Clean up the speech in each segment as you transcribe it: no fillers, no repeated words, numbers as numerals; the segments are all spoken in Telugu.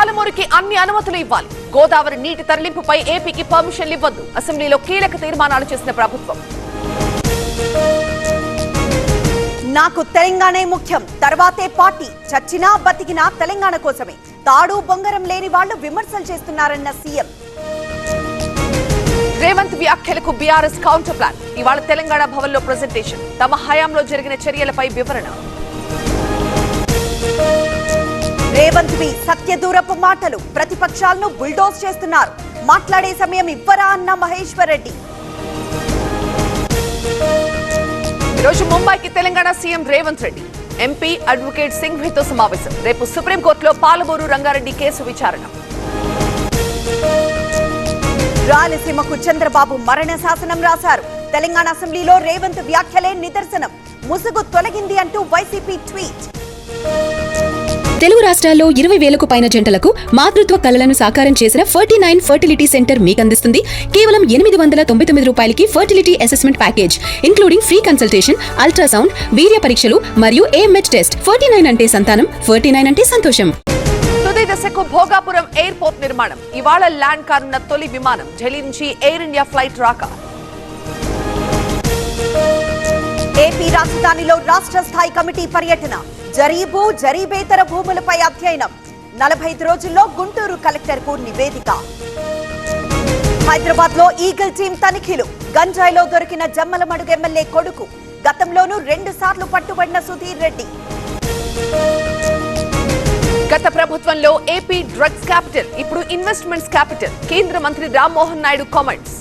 పాలమూరుకి అన్ని అనుమతులు ఇవ్వాలి. గోదావరి నీటి తరలింపుపై ఏపీకి పర్మిషన్లు ఇవ్వద్దు. అసెంబ్లీలో కీలక తీర్మానాలు చేసిన ప్రభుత్వం. నాకు తెలంగాణే ముఖ్యం, తర్వాతే పార్టీ. చచ్చినా బతికినా తెలంగాణ కోసమే. తాడు బొంగరం లేని వాళ్ళు విమర్శలు చేస్తున్నారన్న సీఎం. రేవంత్ వ్యాఖ్యలకు బీఆర్ఎస్ కౌంటర్ ప్లాన్. ఇవాళ తెలంగాణ భవన్లో ప్రెజెంటేషన్. తమ హయాంలో జరిగిన చర్యలపై వివరణ. రేవంత్ వి సత్యదూరపు మాటలు. ప్రతిపక్షాలను బుల్డోజ్ చేస్తున్నారు. మాట్లాడే సమయం ఇవ్వరా అన్న మహేశ్వర్ రెడ్డి. ఈరోజు ముంబైకి Telangana CM Revanth Reddy. MP advocate సింఘ్వితో సమావేశం. రేపు సుప్రీంకోర్టులో పాలమూరు రంగారెడ్డి కేసు విచారణ. రాయలసీమకు చంద్రబాబు మరణ శాసనం రాశారు. తెలంగాణ అసెంబ్లీలో రేవంత్ వ్యాఖ్యలే నిదర్శనం. ముసుగు తొలగింది అంటూ వైసీపీ ట్వీట్. తెలుగు రాష్ట్రాల్లో 20,000కు పైన జంటలకు మాతృత్వ కలలను సాకారం చేసిన 49 ఫర్టిలిటీ సెంటర్ మీకు అందిస్తుంది. కేవలం 899 రూపాయలకి fertility assessment package, including free consultation, ultrasound, వీర్య పరీక్షలు మరియు AMH టెస్ట్. 49 అంటే సంతానం, 49 అంటే సంతోషం. తుది దశకు భోగాపురం ఎయిర్పోర్ట్ నిర్మాణం. ఇవాళ ల్యాండ్ కానున్న తొలి విమానం. ఢిల్లీ నుంచి ఎయిర్ ఇండియా ఫ్లైట్ రాక. ఏపీ రాజధానిలో రాష్ట్ర స్థాయి కమిటీ పర్యటన. జరీబు జరీబేతర భూములపై అధ్యయనం. 45 రోజుల్లో గుంటూరు కలెక్టర్ కు నివేదిక. హైదరాబాద్ లో ఈగల్ టీమ్ తనిఖీలు. గంజాయిలో దొరికిన జమ్మలమడుగు ఎమ్మెల్యే కొడుకు. గతంలోనూ 2 సార్లు పట్టుబడిన సుధీర్ రెడ్డి. గత ప్రభుత్వంలో ఏపీ డ్రగ్స్ క్యాపిటల్, ఇప్పుడు ఇన్వెస్ట్మెంట్స్ క్యాపిటల్. కేంద్ర మంత్రి రామ్మోహన్ నాయుడు కామెంట్స్.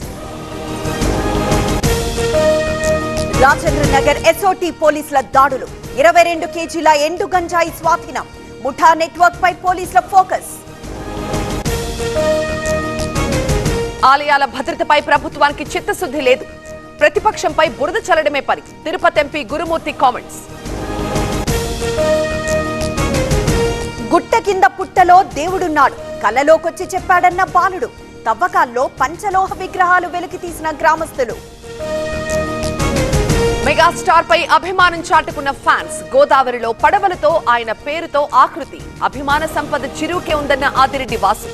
రాజేంద్ర నగర్ ఎస్ఓటీ పోలీసుల దాడులు. 22 కేజీల ఎండు గంజాయి స్వాధీనం. ముఠా నెట్వర్క్ పై పోలీసుల ఫోకస్. ఆలయాల భద్రతపై ప్రభుత్వానికి చిత్తశుద్ధి లేదు. ప్రతిపక్షంపై బురద చల్లడమే పని. తిరుపతి ఎంపీ గురుమూర్తి కామెంట్స్. గుట్ట కింద పుట్టలో దేవుడున్నాడు, కలలోకొచ్చి చెప్పాడన్న బాలుడు. తవ్వకాల్లో పంచలోహ విగ్రహాలు వెలికి తీసిన గ్రామస్తులు. మెగాస్టార్ పై అభిమానం చాటుకున్న ఫ్యాన్స్. గోదావరిలో పడవలతో ఆయన పేరుతో ఆకృతి. అభిమాన సంపద చిరుకే ఉందన్న ఆదిరెడ్డి వాసు.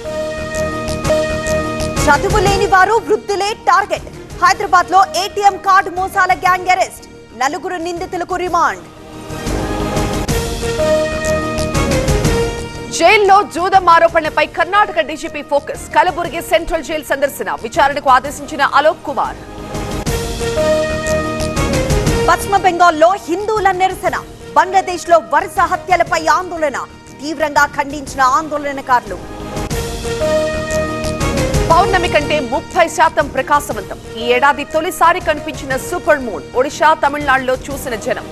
చదువు లేని వారు వృద్ధులే టార్గెట్. హైదరాబాద్ లో ఏటీఎం కార్డు మోసాల గ్యాంగ్ అరెస్ట్. 4 నిందితులకు రిమాండ్. జైల్లో జూదం ఆరోపణలపై Karnataka DGP focus. Kalaburagi central jail సందర్శన. విచారణకు ఆదేశించిన అలోక్ కుమార్. పశ్చిమ బెంగాల్లో హిందువుల నిరసన. బంగ్లాదేశ్ లో వరుస హత్యలపై ఆందోళన. తీవ్రంగా ఖండించిన ఆందోళనకారులు. పౌర్ణమి కంటే 30% ప్రకాశవంతం. ఈ ఏడాది తొలిసారి కనిపించిన సూపర్ మూన్. ఒడిషా, తమిళనాడులో చూసిన జనం.